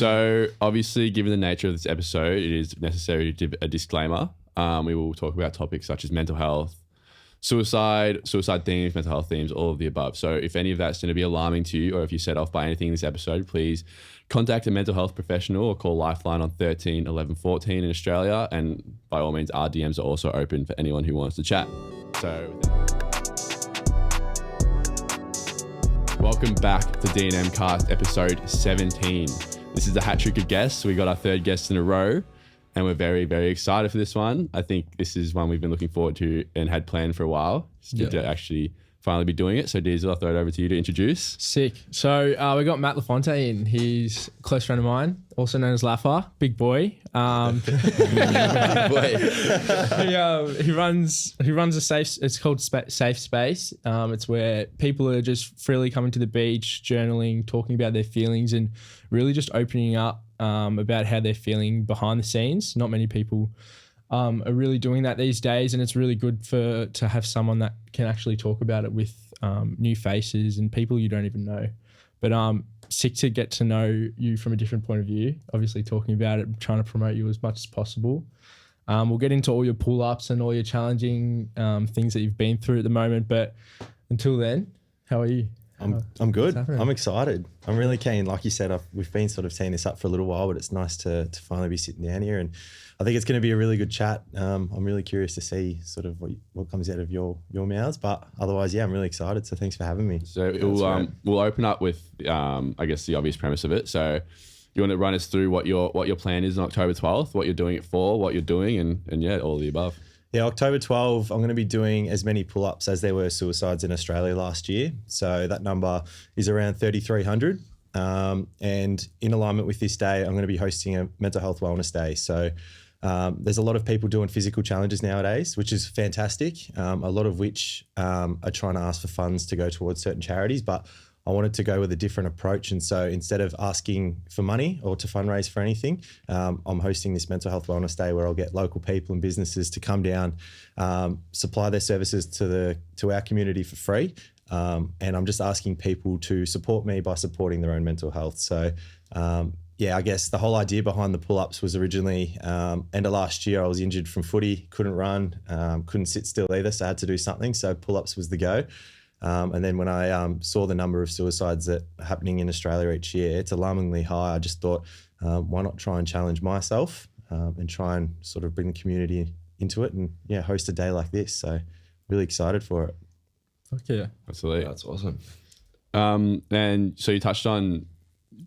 So obviously, given the nature of this episode, it is necessary to give a disclaimer. We will talk about topics such as mental health, suicide themes, mental health themes, all of the above. So if any of that's going to be alarming to you, or if you're set off by anything in this episode, please contact a mental health professional or call Lifeline on 13 11 14 in Australia. And by all means, our DMs are also open for anyone who wants to chat. So welcome back to DNM Cast episode 17. This is a hat trick of guests. We got our third guest in a row, and we're very, very excited for this one. I think this is one we've been looking forward to and had planned for a while. It's good to actually finally be doing it. So Diezel, I'll throw it over to you to introduce. Sick. So we got Matt LaFontaine. He's a close friend of mine, also known as Laffa, big boy. He runs a safe. It's called Safe Space. It's where people are just freely coming to the beach, journaling, talking about their feelings, and really just opening up about how they're feeling behind the scenes. Not many people are really doing that these days, and it's really good to have someone that can actually talk about it with new faces and people you don't even know. But sick to get to know you from a different point of view, obviously talking about it, trying to promote you as much as possible. We'll get into all your pull-ups and all your challenging things that you've been through at the moment, but until then, how are you? I'm good. I'm excited. I'm really keen. Like you said, we've been sort of teeing this up for a little while, but it's nice to finally be sitting down here, and I think it's going to be a really good chat. I'm really curious to see sort of what comes out of your mouths, but otherwise, yeah, I'm really excited. So thanks for having me. So we'll open up with I guess the obvious premise of it. So you want to run us through what your plan is on October 12th, what you're doing it for, what you're doing, and yeah, all of the above. Yeah, October 12, I'm going to be doing as many pull-ups as there were suicides in Australia last year. So that number is around 3,300. And in alignment with this day, I'm going to be hosting a mental health wellness day. So there's a lot of people doing physical challenges nowadays, which is fantastic. A lot of which are trying to ask for funds to go towards certain charities, but I wanted to go with a different approach. And so instead of asking for money or to fundraise for anything, I'm hosting this mental health wellness day where I'll get local people and businesses to come down, supply their services to our community for free. And I'm just asking people to support me by supporting their own mental health. So yeah, I guess the whole idea behind the pull-ups was originally end of last year, I was injured from footy, couldn't run, couldn't sit still either. So I had to do something. So pull-ups was the go. And then when I saw the number of suicides that are happening in Australia each year, it's alarmingly high. I just thought, why not try and challenge myself and try and sort of bring the community into it and yeah, host a day like this. So really excited for it. Okay, absolutely. That's awesome. And so you touched on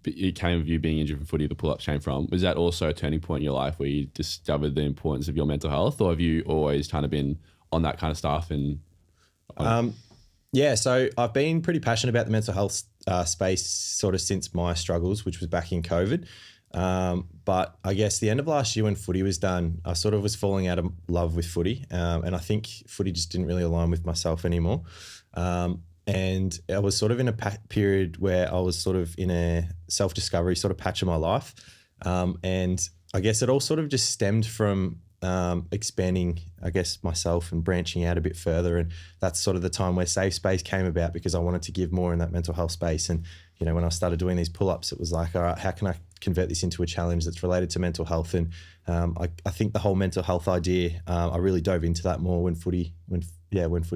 it came of you being injured from footy, the pull-ups came from. Was that also a turning point in your life where you discovered the importance of your mental health, or have you always kind of been on that kind of stuff? And yeah, so I've been pretty passionate about the mental health space sort of since my struggles, which was back in COVID. But I guess the end of last year when footy was done, I sort of was falling out of love with footy. And I think footy just didn't really align with myself anymore. And I was sort of in a period where I was sort of in a self-discovery sort of patch of my life. And I guess it all sort of just stemmed from expanding, I guess, myself and branching out a bit further. And that's sort of the time where Safe Space came about, because I wanted to give more in that mental health space. And, you know, when I started doing these pull-ups, it was like, all right, how can I convert this into a challenge that's related to mental health? And I think the whole mental health idea, I really dove into that more when footy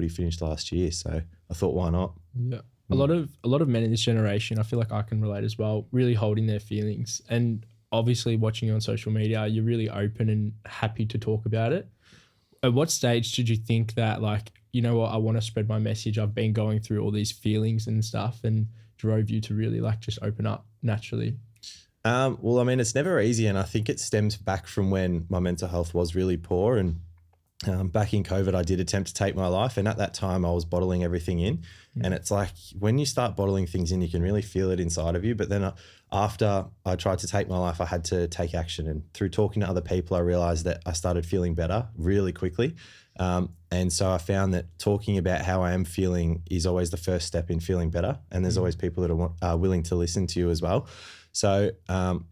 finished last year. So I thought, why not? Yeah. A lot of men in this generation, I feel like I can relate as well, really holding their feelings. And obviously watching you on social media, you're really open and happy to talk about it. At what stage did you think that, like, you know what, I want to spread my message, I've been going through all these feelings and stuff, and drove you to really like just open up naturally? Well, I mean, it's never easy. And I think it stems back from when my mental health was really poor. And back in COVID, I did attempt to take my life. And at that time I was bottling everything in. And it's like, when you start bottling things in, you can really feel it inside of you. But then after I tried to take my life, I had to take action. And through talking to other people, I realized that I started feeling better really quickly. And so I found that talking about how I am feeling is always the first step in feeling better. And there's always people that are willing to listen to you as well. So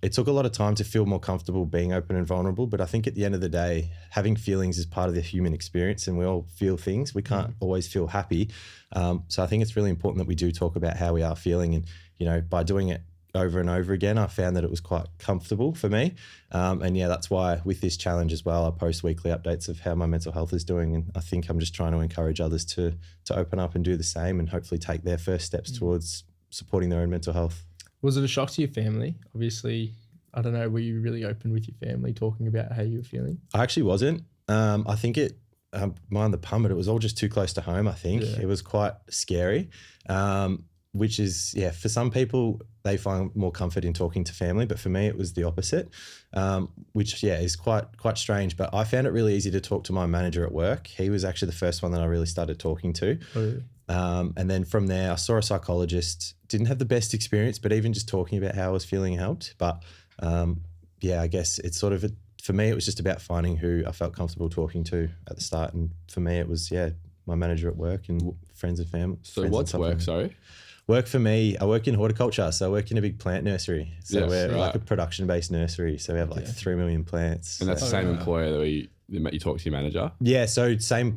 it took a lot of time to feel more comfortable being open and vulnerable. But I think at the end of the day, having feelings is part of the human experience, and we all feel things. We can't always feel happy. So I think it's really important that we do talk about how we are feeling. And, you know, by doing it over and over again, I found that it was quite comfortable for me. And yeah, that's why with this challenge as well, I post weekly updates of how my mental health is doing. And I think I'm just trying to encourage others to open up and do the same and hopefully take their first steps towards supporting their own mental health. Was it a shock to your family? Obviously, I don't know, were you really open with your family talking about how you were feeling? I actually wasn't. I think mind the pun, but it was all just too close to home, I think. Yeah. It was quite scary, which is, for some people, they find more comfort in talking to family, but for me, it was the opposite, which, is quite strange. But I found it really easy to talk to my manager at work. He was actually the first one that I really started talking to. Oh, really? And then from there, I saw a psychologist, didn't have the best experience, but even just talking about how I was feeling helped. But I guess it's sort of, for me, it was just about finding who I felt comfortable talking to at the start. And for me, it was, my manager at work and friends and family. So what's work, sorry? Work for me, I work in horticulture. So I work in a big plant nursery. So we're like a production-based nursery. So we have like 3 million plants. And that's the same employer that you talk to your manager? Yeah, so same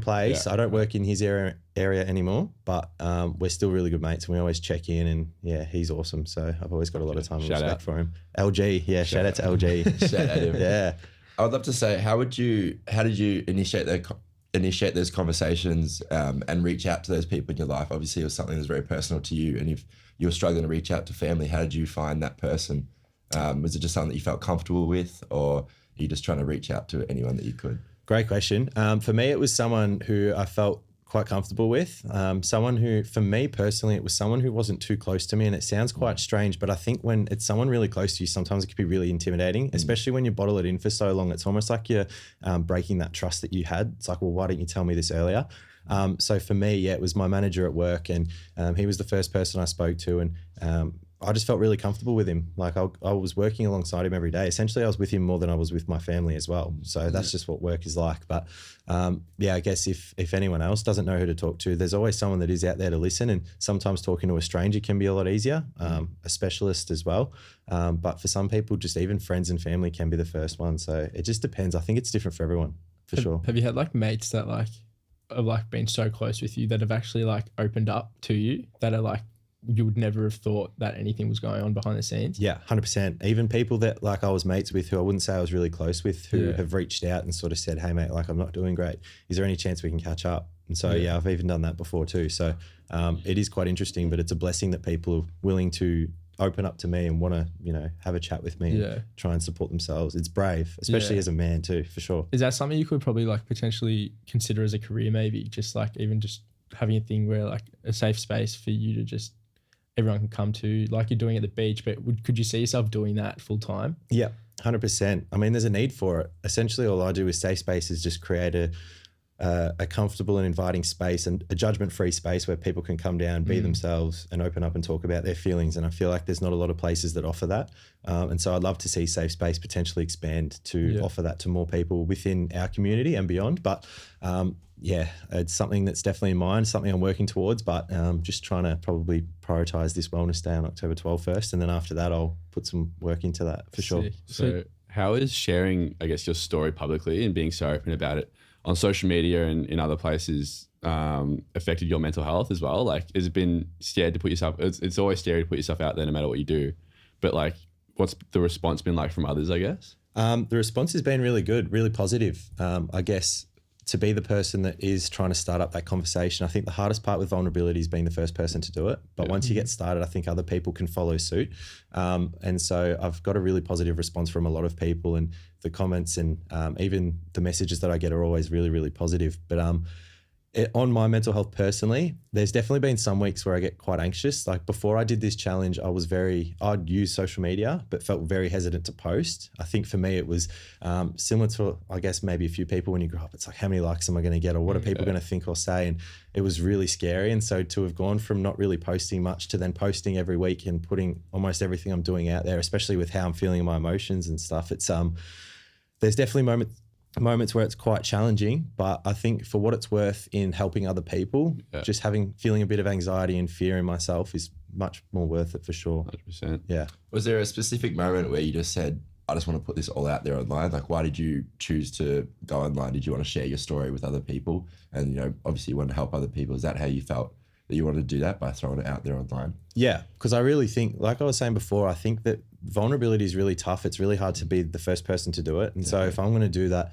place. Yeah. I don't work in his area anymore, but we're still really good mates and we always check in and he's awesome. So I've always got a lot of time and respect for him. LG, shout out to LG. Shout out him. Yeah. I would love to say, how did you initiate those conversations and reach out to those people in your life? Obviously, it was something that was very personal to you, and if you were struggling to reach out to family, how did you find that person? Was it just something that you felt comfortable with, or are you just trying to reach out to anyone that you could? Great question. For me, it was someone who I felt quite comfortable with. Someone who, for me personally, it was someone who wasn't too close to me. And it sounds quite strange, but I think when it's someone really close to you, sometimes it can be really intimidating, especially when you bottle it in for so long. It's almost like you're breaking that trust that you had. It's like, well, why didn't you tell me this earlier? So for me, it was my manager at work, and he was the first person I spoke to, and I just felt really comfortable with him. Like I was working alongside him every day. Essentially, I was with him more than I was with my family as well. So that's just what work is like. But I guess if anyone else doesn't know who to talk to, there's always someone that is out there to listen. And sometimes talking to a stranger can be a lot easier, a specialist as well. But for some people, just even friends and family can be the first one. So it just depends. I think it's different for everyone, for sure. Have you had like mates that have been so close with you that have actually opened up to you, that are you would never have thought that anything was going on behind the scenes? Yeah, 100%. Even people that I was mates with who I wouldn't say I was really close with, who have reached out and sort of said, hey mate, I'm not doing great. Is there any chance we can catch up? And so, I've even done that before too. So it is quite interesting, but it's a blessing that people are willing to open up to me and want to, have a chat with me and try and support themselves. It's brave, especially as a man too, for sure. Is that something you could probably potentially consider as a career, maybe just even just having a thing where a safe space for you to just everyone can come to, like you're doing at the beach, but could you see yourself doing that full time? Yeah, 100%. I mean, there's a need for it. Essentially, all I do with safe space is just create a comfortable and inviting space and a judgment-free space where people can come down, be themselves and open up and talk about their feelings. And I feel like there's not a lot of places that offer that. And so I'd love to see safe space potentially expand to offer that to more people within our community and beyond. But it's something that's definitely in mind, something I'm working towards, but just trying to probably prioritize this wellness day on October 12th first. And then after that, I'll put some work into that for sure. So how is sharing, I guess, your story publicly and being so open about it on social media and in other places affected your mental health as well? Has it been scared to put yourself, it's always scary to put yourself out there no matter what you do, but what's the response been like from others, I guess? The response has been really good, really positive. I guess to be the person that is trying to start up that conversation, I think the hardest part with vulnerability is being the first person to do it. But once you get started, I think other people can follow suit. And so I've got a really positive response from a lot of people, and the comments and even the messages that I get are always really, really positive. But on my mental health personally, there's definitely been some weeks where I get quite anxious. Before I did this challenge, I'd use social media, but felt very hesitant to post. I think for me, it was similar to, I guess, maybe a few people when you grow up. It's how many likes am I going to get, or what are people going to think or say? And it was really scary. And so to have gone from not really posting much to then posting every week and putting almost everything I'm doing out there, especially with how I'm feeling my emotions and stuff, it's there's definitely moments where it's quite challenging, but I think for what it's worth in helping other people, just feeling a bit of anxiety and fear in myself is much more worth it for sure. 100%. Yeah. Was there a specific moment where you just said, I just want to put this all out there online? Why did you choose to go online? Did you want to share your story with other people? And, obviously you want to help other people. Is that how you felt that you want to do that by throwing it out there online? Yeah, because I really think, like I was saying before, I think that vulnerability is really tough. It's really hard to be the first person to do it. And so if I'm going to do that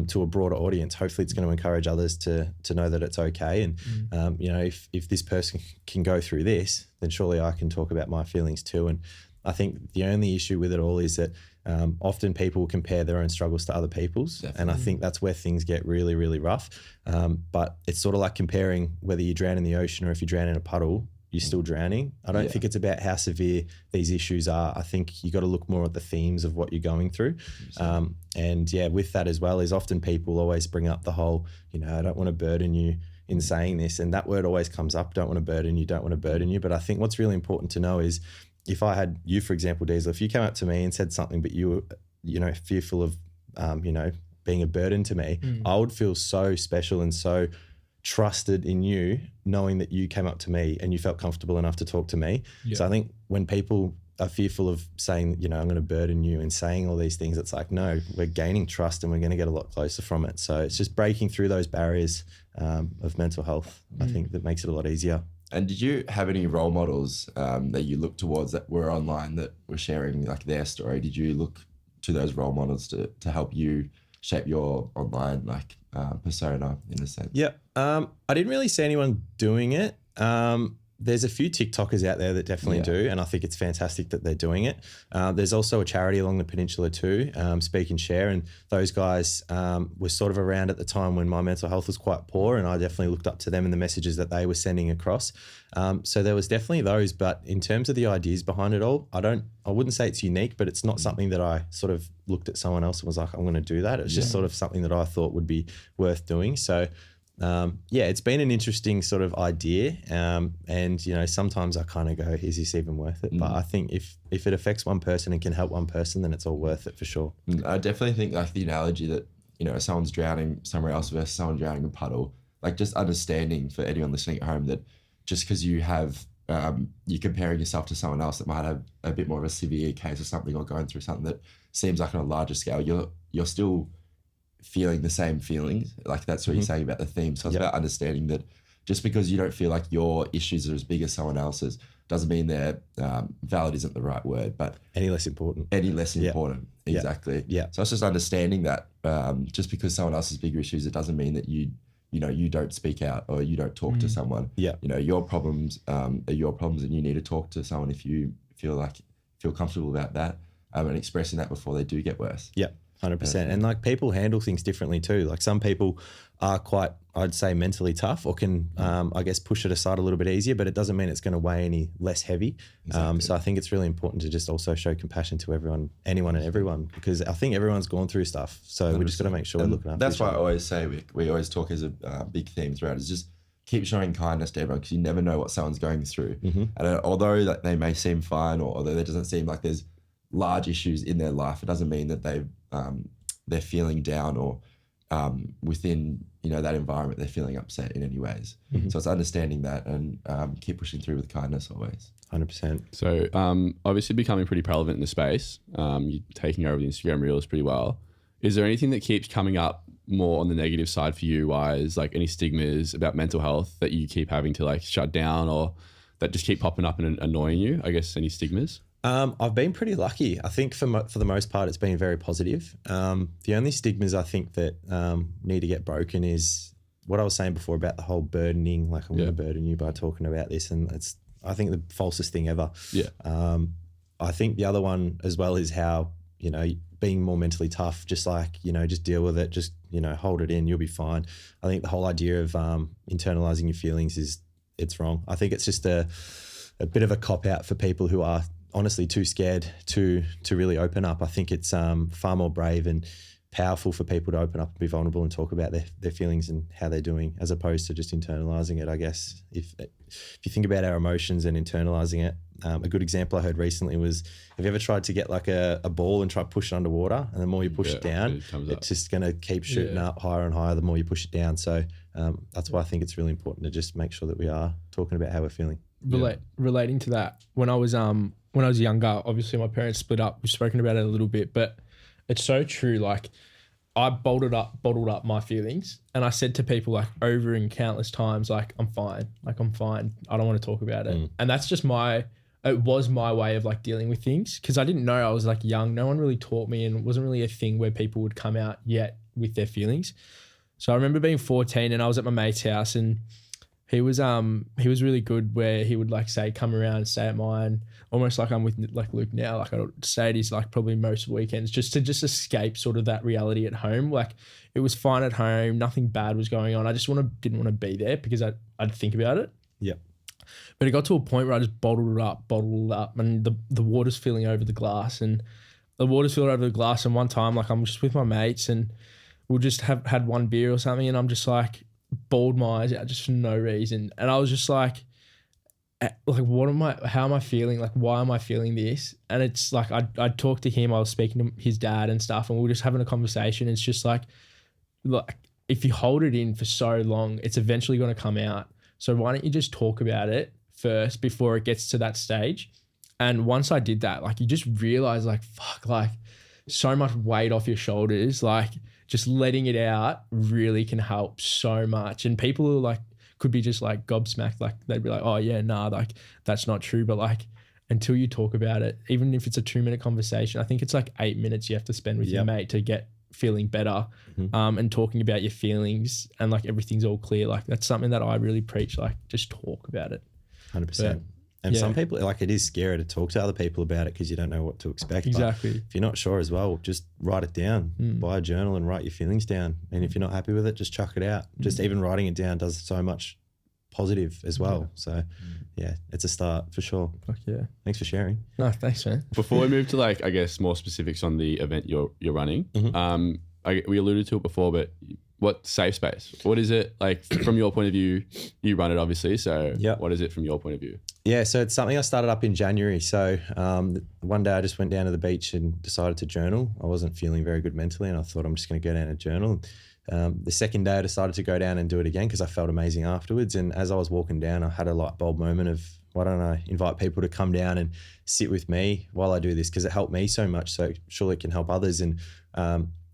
to a broader audience, hopefully it's going to encourage others to know that it's okay. And, you know, if this person can go through this, then surely I can talk about my feelings too. And I think the only issue with it all is that often people compare their own struggles to other people's. Definitely. And I think that's where things get really, really rough. But it's sort of like comparing whether you drown in the ocean or if you drown in a puddle, you're still drowning. I don't think it's about how severe these issues are. I think you got to look more at the themes of what you're going through. And yeah, with that as well is often people always bring up the whole, you know, I don't want to burden you in saying this. And that word always comes up, don't want to burden you, don't want to burden you. But I think what's really important to know is if I had you, for example, Diezel, if you came up to me and said something, but you were, you know, fearful of, you know, being a burden to me, I would feel so special and so trusted in you, knowing that you came up to me and you felt comfortable enough to talk to me. So I think when people are fearful of saying, you know, I'm going to burden you and saying all these things, it's like, no, we're gaining trust and we're going to get a lot closer from it. So it's just breaking through those barriers of mental health. I think that makes it a lot easier. And did you have any role models that you looked towards that were online that were sharing like their story? Did you look to those role models to help you shape your online like persona in a sense? Yeah. I didn't really see anyone doing it. There's a few TikTokers out there that definitely do, and I think it's fantastic that they're doing it. There's also a charity along the peninsula too, Speak and Share, and those guys were sort of around at the time when my mental health was quite poor, and I definitely looked up to them and the messages that they were sending across. So there was definitely those, but in terms of the ideas behind it all, I wouldn't say it's unique, but it's not something that I sort of looked at someone else and was like, I'm going to do that. It's just sort of something that I thought would be worth doing. So it's been an interesting sort of idea. And, you know, sometimes I kind of go, is this even worth it? But I think if it affects one person and can help one person, then it's all worth it for sure. I definitely think like the analogy that, you know, someone's drowning somewhere else versus someone drowning in a puddle, like just understanding for anyone listening at home that just because you have, you're comparing yourself to someone else that might have a bit more of a severe case or something or going through something that seems like on a larger scale, you're still feeling the same feelings. Like that's what you're saying about the theme. So it's about understanding that just because you don't feel like your issues are as big as someone else's doesn't mean they're valid isn't the right word, but any less important. Exactly. So it's just understanding that just because someone else's bigger issues, it doesn't mean that you don't speak out or you don't talk to someone. You know, your problems are your problems, and you need to talk to someone if you feel comfortable about that and expressing that before they do get worse. 100%. And like people handle things differently too. Like some people are quite, I'd say, mentally tough or can, I guess, push it aside a little bit easier, but it doesn't mean it's going to weigh any less heavy. So I think it's really important to just also show compassion to anyone and everyone, because I think everyone's gone through stuff. So 100%. We just got to make sure we're looking after That's each why other. I always say we always talk as a big theme throughout is just keep showing kindness to everyone, because you never know what someone's going through. And although that they may seem fine, or although there doesn't seem like there's large issues in their life, it doesn't mean that they're feeling down or within, you know, that environment they're feeling upset in any ways. So it's understanding that and keep pushing through with kindness always. 100%. So obviously becoming pretty prevalent in the space, you're taking over the Instagram Reels pretty well. Is there anything that keeps coming up more on the negative side for you, wise, like any stigmas about mental health that you keep having to like shut down or that just keep popping up and annoying you? I guess any stigmas? I've been pretty lucky. I think for the most part, it's been very positive. The only stigmas I think that need to get broken is what I was saying before about the whole burdening, like I'm going to burden you by talking about this. And it's, I think, the falsest thing ever. I think the other one as well is how, you know, being more mentally tough, just like, you know, just deal with it, just, you know, hold it in, you'll be fine. I think the whole idea of internalizing your feelings it's wrong. I think it's just a bit of a cop out for people who are honestly too scared to really open up. I think it's far more brave and powerful for people to open up and be vulnerable and talk about their feelings and how they're doing, as opposed to just internalizing it. I guess if you think about our emotions and internalizing it, a good example I heard recently was, have you ever tried to get like a ball and try to push it underwater, and the more you push it down, it's just going to keep shooting up higher and higher the more you push it down. So that's why I think it's really important to just make sure that we are talking about how we're feeling. Relating to that, when I was younger, obviously my parents split up. We've spoken about it a little bit, but it's so true. Like I bottled up my feelings, and I said to people like over and countless times, like, I'm fine. I don't want to talk about it. And that's just it was my way of like dealing with things, because I didn't know, I was like young. No one really taught me, and it wasn't really a thing where people would come out yet with their feelings. So I remember being 14 and I was at my mate's house, and he was really good, where he would like say, come around and stay at mine, almost like I'm with like Luke now. Like I stay at his like probably most weekends, just to escape sort of that reality at home. Like it was fine at home, nothing bad was going on. I just didn't want to be there because I'd think about it. Yeah. But it got to a point where I just bottled it up, and the water's filling over the glass, and one time, like I'm just with my mates and we'll just had one beer or something, and I'm just like bawled my eyes out just for no reason. And I was just like how am I feeling? Like, why am I feeling this? And it's like, I talked to him, I was speaking to his dad and stuff, and we were just having a conversation. It's just like, if you hold it in for so long, it's eventually going to come out. So why don't you just talk about it first before it gets to that stage? And once I did that, like, you just realize like, fuck, like so much weight off your shoulders, like just letting it out really can help so much. And people who like could be just like gobsmacked, like they'd be like, oh yeah, nah, like that's not true. But like, until you talk about it, even if it's a 2-minute conversation, I think it's like 8 minutes you have to spend with your mate to get feeling better, and talking about your feelings, and like everything's all clear. Like that's something that I really preach, like just talk about it. 100%. And some people, like, it is scary to talk to other people about it because you don't know what to expect. Exactly. But if you're not sure as well, just write it down. Buy a journal and write your feelings down. And if you're not happy with it, just chuck it out. Just even writing it down does so much positive as well. So yeah, it's a start for sure. Fuck yeah. Thanks for sharing. No, thanks, man. Before we move to like, I guess, more specifics on the event you're running, we alluded to it before, but what safe space? What is it like from your point of view? You run it obviously. So what is it from your point of view? Yeah, so it's something I started up in January. So one day I just went down to the beach and decided to journal. I wasn't feeling very good mentally, and I thought I'm just going to go down and journal. The second day I decided to go down and do it again because I felt amazing afterwards. And as I was walking down, I had a light bulb moment of, why don't I invite people to come down and sit with me while I do this, because it helped me so much. So surely it can help others. And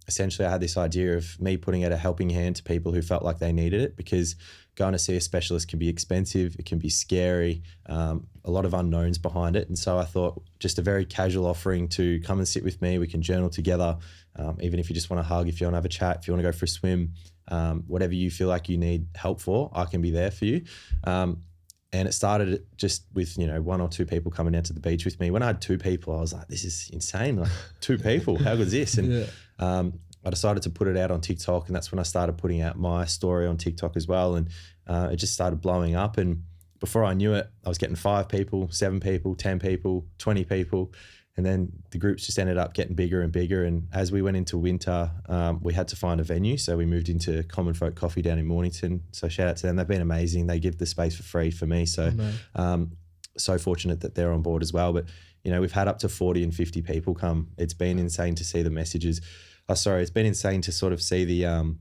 essentially I had this idea of me putting out a helping hand to people who felt like they needed it, because going to see a specialist can be expensive, it can be scary, a lot of unknowns behind it. And so I thought just a very casual offering to come and sit with me, we can journal together, even if you just want to hug, if you want to have a chat, if you want to go for a swim, whatever you feel like you need help for, I can be there for you. And it started just with, 1 or 2 people coming down to the beach with me. When I had 2 people, I was like, this is insane. Like 2 people, how good is this? And I decided to put it out on TikTok, and that's when I started putting out my story on TikTok as well. And it just started blowing up. And before I knew it, I was getting 5 people, 7 people, 10 people, 20 people. And then the groups just ended up getting bigger and bigger. And as we went into winter, we had to find a venue. So we moved into Common Folk Coffee down in Mornington. So shout out to them. They've been amazing. They give the space for free for me. So so fortunate that they're on board as well. But, we've had up to 40 and 50 people come. It's been insane to see the messages. It's been insane to sort of see the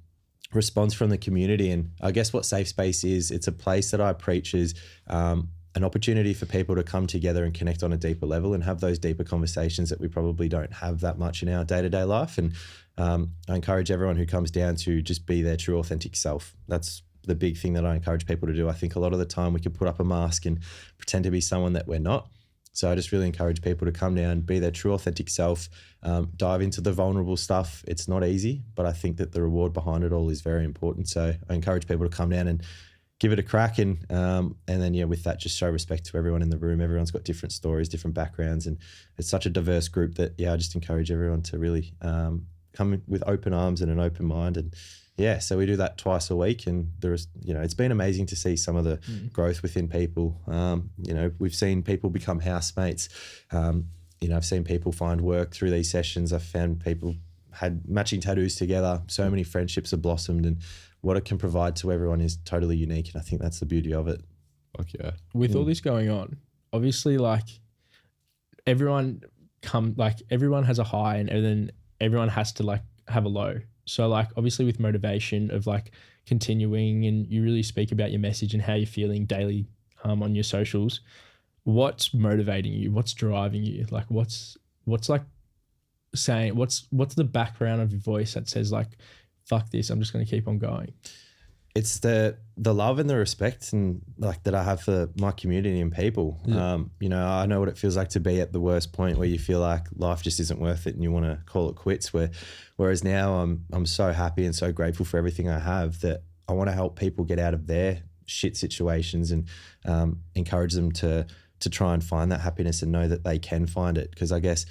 response from the community. And I guess what Safe Space is, it's a place that I preach is an opportunity for people to come together and connect on a deeper level and have those deeper conversations that we probably don't have that much in our day-to-day life. And I encourage everyone who comes down to just be their true authentic self. That's the big thing that I encourage people to do. I think a lot of the time we can put up a mask and pretend to be someone that we're not. So I just really encourage people to come down, be their true authentic self, dive into the vulnerable stuff. It's not easy, but I think that the reward behind it all is very important. So I encourage people to come down and give it a crack. And then, with that, just show respect to everyone in the room. Everyone's got different stories, different backgrounds, and it's such a diverse group that, I just encourage everyone to really come with open arms and an open mind. And so we do that twice a week, and there's, it's been amazing to see some of the growth within people. We've seen people become housemates. I've seen people find work through these sessions. I've found people had matching tattoos together. So many friendships have blossomed, and what it can provide to everyone is totally unique. And I think that's the beauty of it. Fuck yeah. With all this going on, obviously, like everyone has a high, and then everyone has to like have a low. So like obviously with motivation of like continuing, and you really speak about your message and how you're feeling daily on your socials, what's motivating you? What's driving you? Like what's like saying? What's the background of your voice that says like, fuck this, I'm just going to keep on going? It's the love and the respect and like that I have for my community and people. You know, I know what it feels like to be at the worst point where you feel like life just isn't worth it and you want to call it quits. Whereas now I'm so happy and so grateful for everything I have that I want to help people get out of their shit situations and encourage them to try and find that happiness and know that they can find it. Because I guess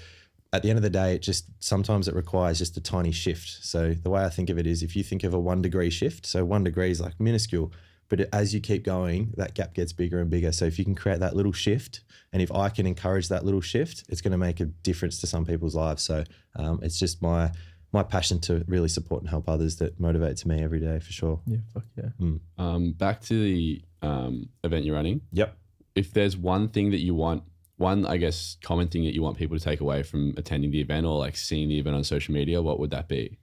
at the end of the day, sometimes it requires just a tiny shift. So the way I think of it is if you think of a 1 degree shift, so 1 degree is like minuscule, but as you keep going, that gap gets bigger and bigger. So if you can create that little shift, and if I can encourage that little shift, it's going to make a difference to some people's lives. So it's just my passion to really support and help others that motivates me every day for sure. Yeah, fuck yeah. Back to the event you're running. Yep. If there's one thing that you want, one, I guess, common thing that you want people to take away from attending the event or like seeing the event on social media, what would that be?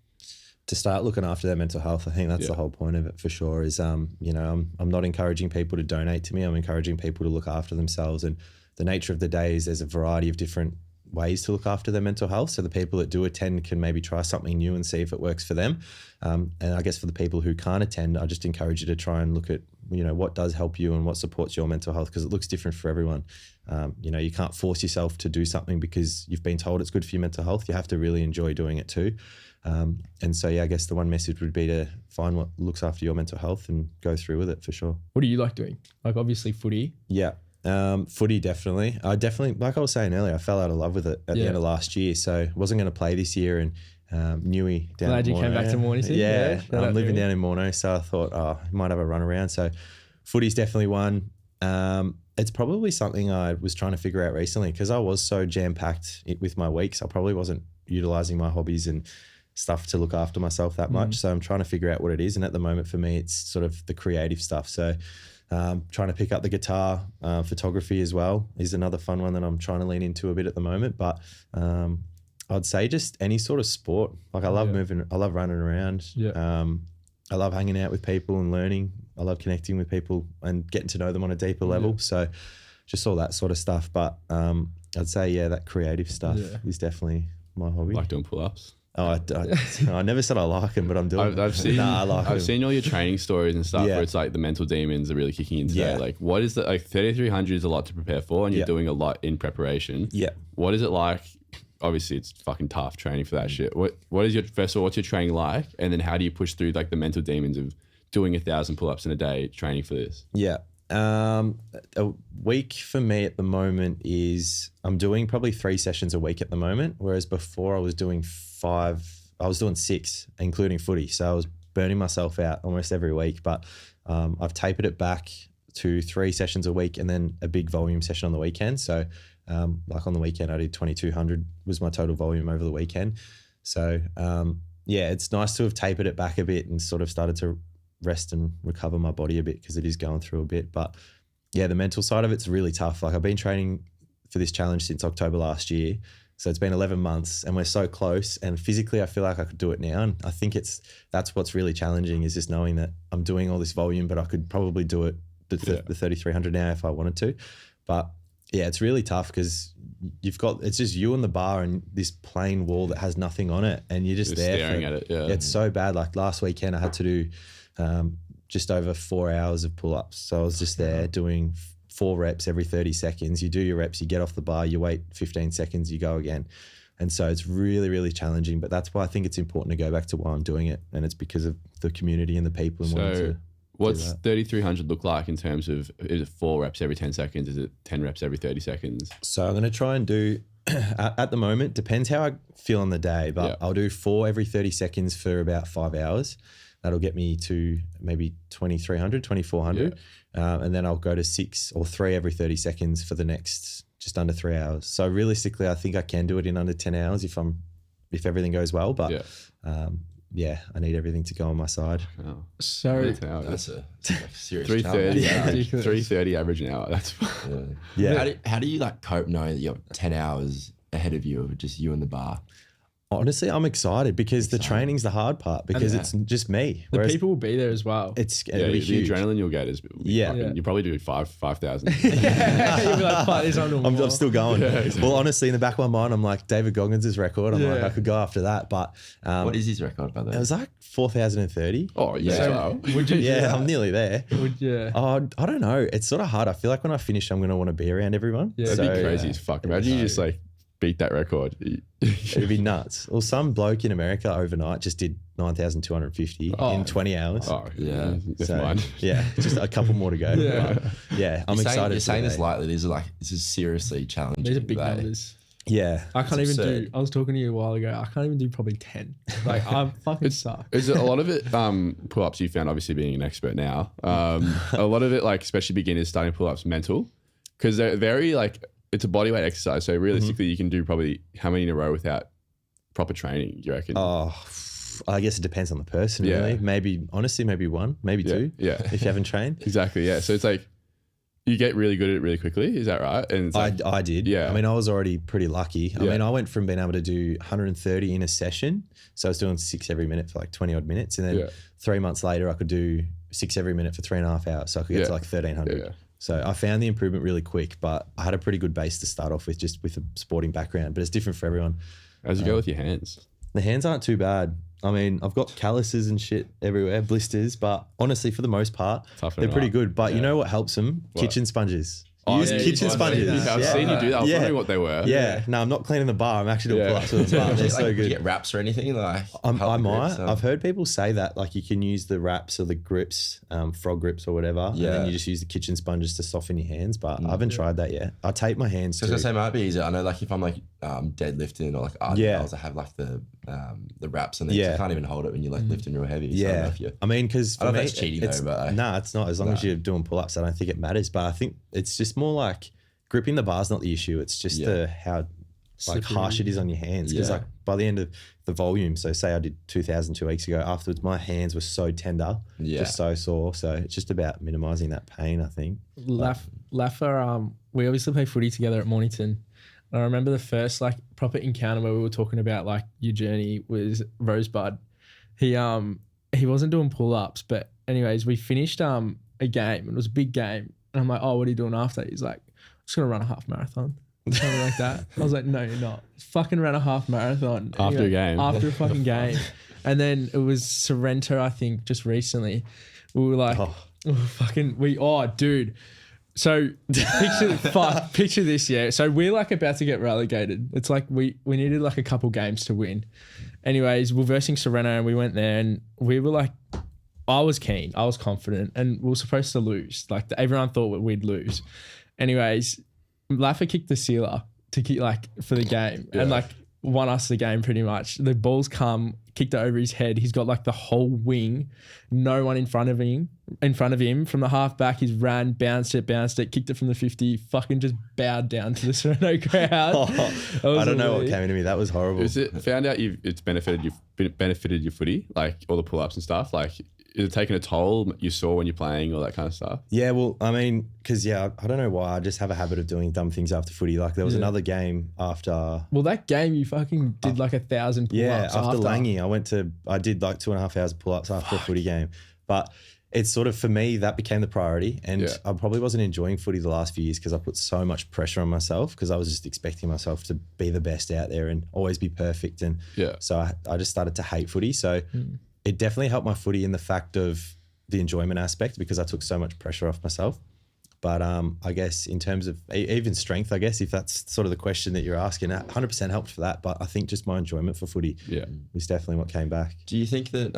To start looking after their mental health. I think that's the whole point of it for sure is, you know, I'm not encouraging people to donate to me. I'm encouraging people to look after themselves. And the nature of the day is there's a variety of different ways to look after their mental health. So the people that do attend can maybe try something new and see if it works for them. And I guess for the people who can't attend, I just encourage you to try and look at, you know, what does help you and what supports your mental health, because it looks different for everyone. You know, you can't force yourself to do something because you've been told it's good for your mental health. You have to really enjoy doing it too. And so, yeah, I guess the one message would be to find what looks after your mental health and go through with it for sure. What do you like doing? Like obviously footy. Yeah. Footy, definitely. I definitely, like I was saying earlier, I fell out of love with it at the end of last year. So wasn't going to play this year. And Newey down Glad in you came back to Mornington. Yeah, I'm living down in Morno, so I thought, I might have a run around. So footy's definitely one. It's probably something I was trying to figure out recently because I was so jam-packed with my weeks. I probably wasn't utilising my hobbies and stuff to look after myself that much. So I'm trying to figure out what it is. And at the moment for me, it's sort of the creative stuff. So trying to pick up the guitar, photography as well is another fun one that I'm trying to lean into a bit at the moment. But I'd say just any sort of sport. Like I love moving, I love running around. I love hanging out with people and learning. I love connecting with people and getting to know them on a deeper level. So just all that sort of stuff. But I'd say, that creative stuff is definitely my hobby. Like doing pull-ups? Oh, I never said I like them, but I'm doing I've seen, I've seen all your training stories and stuff where it's like the mental demons are really kicking in today. Like what is like 3,300 is a lot to prepare for and you're doing a lot in preparation. Yeah. What is it like? Obviously it's fucking tough training for that shit. What is your, first of all, what's your training like? And then how do you push through like the mental demons of doing 1,000 pull-ups in a day training for this? Yeah. A week for me at the moment is I'm doing probably 3 sessions a week at the moment, whereas before I was doing 6, including footy. So I was burning myself out almost every week, but I've tapered it back to 3 sessions a week and then a big volume session on the weekend. So like on the weekend I did 2,200 was my total volume over the weekend. So it's nice to have tapered it back a bit and sort of started to rest and recover my body a bit because it is going through a bit. But the mental side of it's really tough. Like I've been training for this challenge since October last year. So it's been 11 months and we're so close, and physically I feel like I could do it now. And I think that's what's really challenging is just knowing that I'm doing all this volume, but I could probably do it the 3,300 now if I wanted to. But it's really tough because it's just you and the bar and this plain wall that has nothing on it. And you're just there staring at it. Yeah. It's so bad. Like last weekend I had to do just over 4 hours of pull-ups. So I was just there doing 4 reps every 30 seconds. You do your reps, you get off the bar, you wait 15 seconds, you go again. And so it's really, really challenging. But that's why I think it's important to go back to why I'm doing it. And it's because of the community and the people. And so what's 3,300 look like in terms of, is it 4 reps every 10 seconds? Is it 10 reps every 30 seconds? So I'm going to try and do, at the moment, depends how I feel on the day, but I'll do 4 every 30 seconds for about 5 hours. That'll get me to maybe 2,300, 2,400. And then I'll go to 6 or 3 every 30 seconds for the next just under 3 hours. So realistically, I think I can do it in under 10 hours if everything goes well. But I need everything to go on my side. Oh. So that's a serious 330, challenge. 330 average an hour. That's How do you like cope knowing that you have 10 hours ahead of you of just you and the bar? Honestly, I'm excited because the training's the hard part because it's just me. The people will be there as well. It'll be the huge. adrenaline you'll get is you probably do 5,000. You'll be like, fuck this, I'm still going. Well, honestly, in the back of my mind, I'm like David Goggins' record. I'm like, I could go after that, but what is his record, by the way? it was like 4,030. Oh yeah, So, would you? Yeah, I'm nearly there. I don't know. It's sort of hard. I feel like when I finish, I'm going to want to be around everyone. Yeah. that'd be crazy as fuck. Imagine you just like beat that record. It'd be nuts. Well, some bloke in America overnight just did 9,250 in 20 hours. Oh yeah, So, mine. yeah, just a couple more to go. Yeah, I'm excited. You're saying this today. lightly. This is seriously challenging. These are big today. numbers. Yeah, I can't even absurd. do. I was talking to you a while ago. I can't even do probably 10. Like I fucking suck. Is it a lot of it pull-ups you found, obviously being an expert now, a lot of it, like especially beginners starting pull-ups, mental, because they're very like, it's a bodyweight exercise, so realistically you can do probably how many in a row without proper training, do you reckon? Oh, I guess it depends on the person, Yeah. really. Maybe, honestly, maybe one, maybe two. Yeah. If you haven't trained. Exactly, yeah. So it's like you get really good at it really quickly, is that right? And it's like, I did. Yeah. I mean, I was already pretty lucky. I Yeah. mean, I went from being able to do 130 in a session. So I was doing 6 every minute for like 20 odd minutes. And then 3 months later, I could do 6 every minute for 3.5 hours. So I could get to like 1,300. Yeah. So I found the improvement really quick, but I had a pretty good base to start off with, just with a sporting background. But it's different for everyone. how's you go with your hands? The hands aren't too bad. I mean, I've got calluses and shit everywhere, blisters, but honestly, for the most part, Toughen they're them pretty up. good. But you Yeah. know what helps them? Kitchen sponges. Use yeah, kitchen I've sponges. seen that. I've seen you do that. I was Yeah. wondering what they were. Yeah, no, I'm not cleaning the bar. I'm actually doing Yeah. pull-ups with them, but they're Like, so do you good. get wraps or anything? Like I help the might. grips, I've heard people say that, like you can use the wraps or the grips, frog grips or whatever, and Yeah. then you just use the kitchen sponges to soften your hands. But I haven't tried that yet. I tape my hands So I too. was gonna say it might be easier. I know, like if I'm like deadlifting or like RDLs, I have like the wraps and then you can't even hold it when you're like lifting real heavy. So I don't know Yeah, if you- I mean, because I don't know if that's cheating though, it's, but nah, it's not. As long as you're doing pull-ups, I don't think it matters. But I think it's just more like gripping the bar's not the issue. It's just how like Slippery. harsh it is on your hands. Because Yeah. like by the end of the volume, so say I did 2,000 2 weeks ago, afterwards my hands were so tender, just so sore. So it's just about minimizing that pain, I think. Laffer, we obviously play footy together at Mornington. And I remember the first like proper encounter where we were talking about like your journey was Rosebud. He wasn't doing pull-ups, but anyways, we finished a game. It was a big game. And I'm like, oh, what are you doing after? He's like, I'm just gonna run a half marathon. Something like that. I was like, no, you're not. Fucking ran a half marathon. After a game. After a fucking game. And then it was Sorrento, I think, just recently. We were like, dude. So picture this, yeah. So we're like about to get relegated. It's like we needed like a couple games to win. Anyways, we're versing Sorrento and we went there and we were like, I was keen, I was confident, and we were supposed to lose. Like everyone thought we'd lose. Anyways, Laffer kicked the sealer to kick like for the game and like won us the game pretty much. The ball's come, kicked it over his head. He's got like the whole wing, no one in front of him. From the half back, he's ran, bounced it, kicked it from the 50, fucking just bowed down to the Sorrento crowd. I don't know what came into me. That was horrible. Is it found out it's benefited your footy, like all the pull-ups and stuff? Like, is it taking a toll you saw when you're playing, all that kind of stuff? Yeah, well, I mean, because I don't know why. I just have a habit of doing dumb things after footy. Like there was another game after. Well, that game you fucking did like 1,000 pull-ups. Yeah, after Langy, I did like 2.5 hours of pull-ups after a footy game. But it's sort of, for me, that became the priority. And I probably wasn't enjoying footy the last few years because I put so much pressure on myself because I was just expecting myself to be the best out there and always be perfect. And so I just started to hate footy. So it definitely helped my footy in the fact of the enjoyment aspect because I took so much pressure off myself. But I guess in terms of even strength, I guess if that's sort of the question that you're asking, 100% helped for that. But I think just my enjoyment for footy was definitely what came back. Do you think that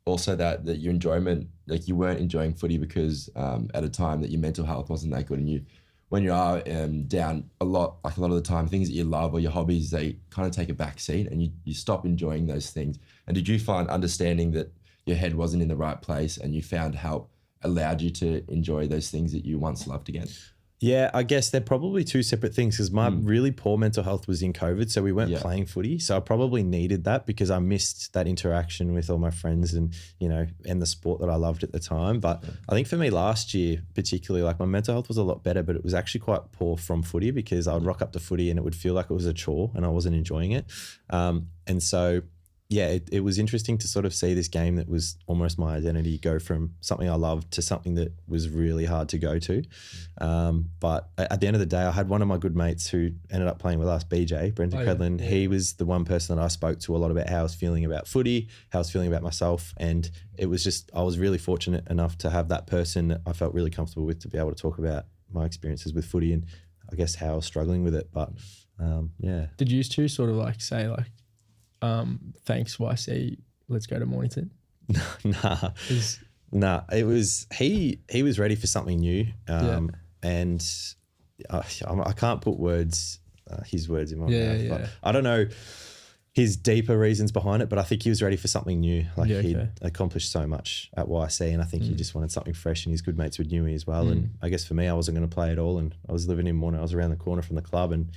also that your enjoyment, like you weren't enjoying footy because at a time that your mental health wasn't that good, and when you are down a lot of the time, things that you love or your hobbies, they kind of take a back seat and you stop enjoying those things. And did you find understanding that your head wasn't in the right place and you found help allowed you to enjoy those things that you once loved again? Yeah, I guess they're probably two separate things because my really poor mental health was in COVID. So we weren't playing footy. So I probably needed that because I missed that interaction with all my friends and, and the sport that I loved at the time. But I think for me last year, particularly, like my mental health was a lot better, but it was actually quite poor from footy because I would rock up to footy and it would feel like it was a chore and I wasn't enjoying it. And so yeah, it was interesting to sort of see this game that was almost my identity go from something I loved to something that was really hard to go to. But at the end of the day, I had one of my good mates who ended up playing with us, BJ, Brendan Credlin. Yeah. He was the one person that I spoke to a lot about how I was feeling about footy, how I was feeling about myself. And it was just, I was really fortunate enough to have that person that I felt really comfortable with to be able to talk about my experiences with footy and I guess how I was struggling with it. But yeah. Did you two sort of like say like, thanks YC, let's go to Mornington? Nah, it was he was ready for something new, and I can't put his words in my mouth. But I don't know his deeper reasons behind it, but I think he was ready for something new. Like he'd accomplished so much at YC, and I think he just wanted something fresh. And his good mates would knew me as well. And I guess for me, I wasn't going to play at all, and I was living in Morning. I was around the corner from the club, and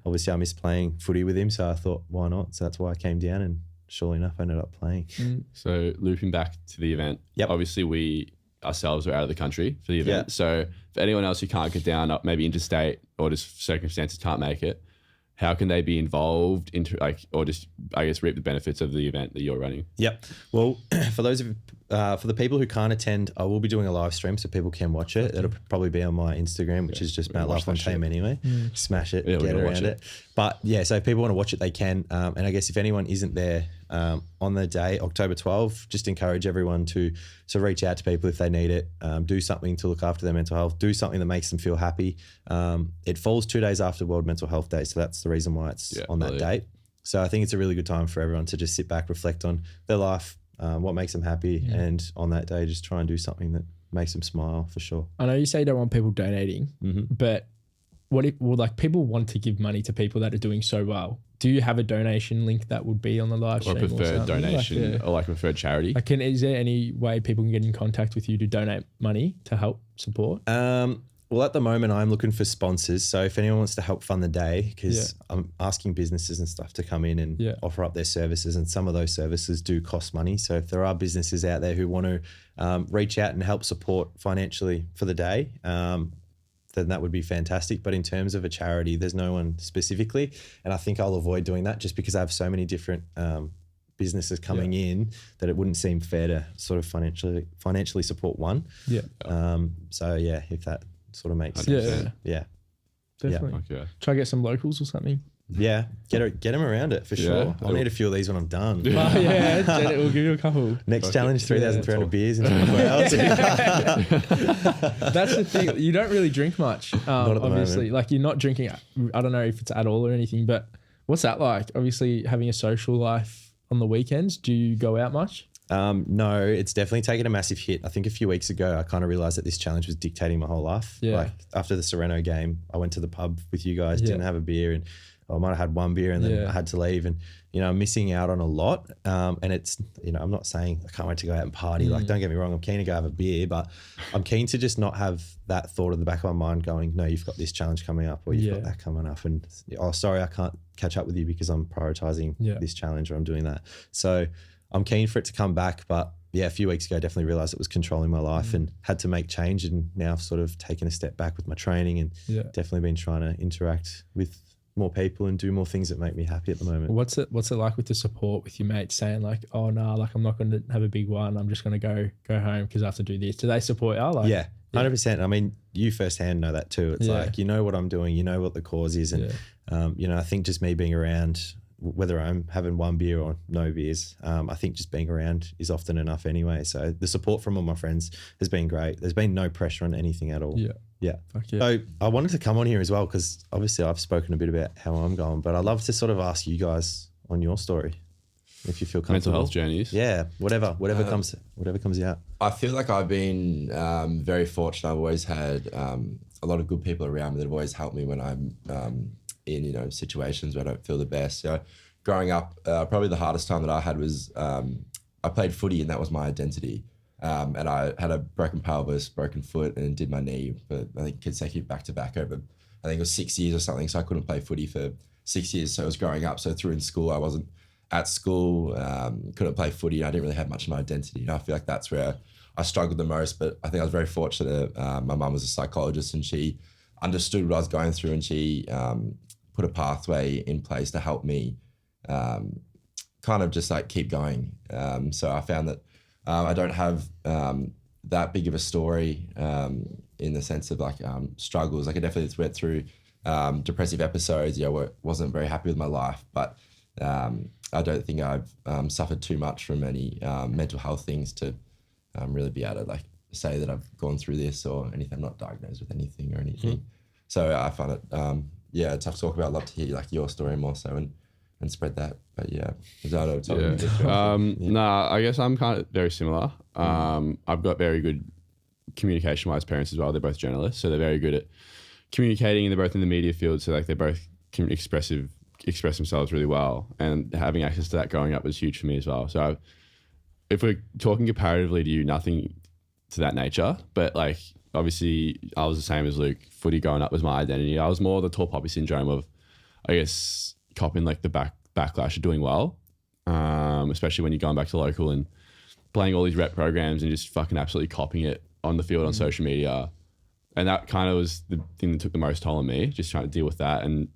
obviously I missed playing footy with him. So I thought, why not? So that's why I came down, and surely enough, I ended up playing. So looping back to the event, obviously we ourselves are out of the country for the event. So for anyone else who can't get down, maybe interstate or just circumstances can't make it, how can they be involved into or just I guess reap the benefits of the event that you're running? Yep. Well, for the people who can't attend, I will be doing a live stream so people can watch it. It'll probably be on my Instagram, which is just Matt LaFontaine anyway. Smash it, get around it. But yeah, so if people want to watch it, they can. And I guess if anyone isn't there on the day, October 12th, just encourage everyone to reach out to people if they need it. Do something to look after their mental health. Do something that makes them feel happy. It falls 2 days after World Mental Health Day, so that's the reason why it's on that date. So I think it's a really good time for everyone to just sit back, reflect on their life, what makes them happy, and on that day, just try and do something that makes them smile for sure. I know you say you don't want people donating, but what if people want to give money to people that are doing so well? Do you have a donation link that would be on the live stream? Or preferred donation or preferred charity? Is there any way people can get in contact with you to donate money to help support? Well, at the moment, I'm looking for sponsors. So if anyone wants to help fund the day, because I'm asking businesses and stuff to come in and offer up their services, and some of those services do cost money. So if there are businesses out there who want to reach out and help support financially for the day, then that would be fantastic. But in terms of a charity, there's no one specifically. And I think I'll avoid doing that just because I have so many different businesses coming in that it wouldn't seem fair to sort of financially support one. So yeah, if that sort of makes sense. Yeah. Definitely. Okay. Try to get some locals or something. Yeah, get them around it for sure. I'll need a few of these when I'm done. We'll give you a couple. Next challenge, 3,300 beers in 24 hours. That's the thing. You don't really drink much, not at the obviously. moment. Like you're not drinking, I don't know if it's at all or anything, but what's that like? Obviously having a social life on the weekends. Do you go out much? No, it's definitely taken a massive hit. I think a few weeks ago, I kind of realized that this challenge was dictating my whole life. Like after the Sereno game, I went to the pub with you guys, didn't have a beer, and I might have had one beer and then I had to leave, and I'm missing out on a lot. And it's I'm not saying I can't wait to go out and party. Like, don't get me wrong, I'm keen to go have a beer, but I'm keen to just not have that thought at the back of my mind going, no, you've got this challenge coming up, or you've got that coming up, and sorry, I can't catch up with you because I'm prioritizing this challenge, or I'm doing that. So I'm keen for it to come back, but a few weeks ago, I definitely realized it was controlling my life and had to make change. And now I've sort of taken a step back with my training and definitely been trying to interact with more people and do more things that make me happy at the moment. What's it like with the support with your mates saying like, oh no, like I'm not going to have a big one. I'm just going to go home because I have to do this. Do they support you? 100%. I mean, you firsthand know that too. It's like, what I'm doing, what the cause is. And, I think just me being around, whether I'm having one beer or no beers, I think just being around is often enough anyway. So the support from all my friends has been great. There's been no pressure on anything at all. Yeah. So I wanted to come on here as well because obviously I've spoken a bit about how I'm going, but I'd love to sort of ask you guys on your story, if you feel comfortable. Mental health journeys. Yeah, whatever comes out. I feel like I've been very fortunate. I've always had a lot of good people around me that have always helped me when I'm in situations where I don't feel the best. So growing up, probably the hardest time that I had was I played footy, and that was my identity. And I had a broken pelvis, broken foot, and did my knee for, I think, consecutive back-to-back over, I think it was 6 years or something. So I couldn't play footy for 6 years. So I was growing up. So through in school, I wasn't at school, couldn't play footy. I didn't really have much of my identity. And I feel like that's where I struggled the most. But I think I was very fortunate. My mum was a psychologist and she understood what I was going through, and she put a pathway in place to help me kind of just like keep going. So I found that I don't have that big of a story in the sense of like struggles. Like I definitely went through depressive episodes. Wasn't very happy with my life, but I don't think I've suffered too much from any mental health things to really be able to like say that I've gone through this or anything. I'm not diagnosed with anything or anything. So I find it tough to talk about. I'd love to hear like your story more so and spread that. But yeah, Nah, I guess I'm kind of very similar. I've got very good communication-wise parents as well. They're both journalists, so they're very good at communicating, and they're both in the media field, so like they both can express themselves really well. And having access to that growing up was huge for me as well. So if we're talking comparatively to you, nothing to that nature, but like obviously I was the same as Luke. Footy growing up was my identity. I was more the tall poppy syndrome of, I guess, copping like the backlash of doing well, especially when you're going back to local and playing all these rep programs and just fucking absolutely copying it on the field on social media. And that kind of was the thing that took the most toll on me, just trying to deal with that. And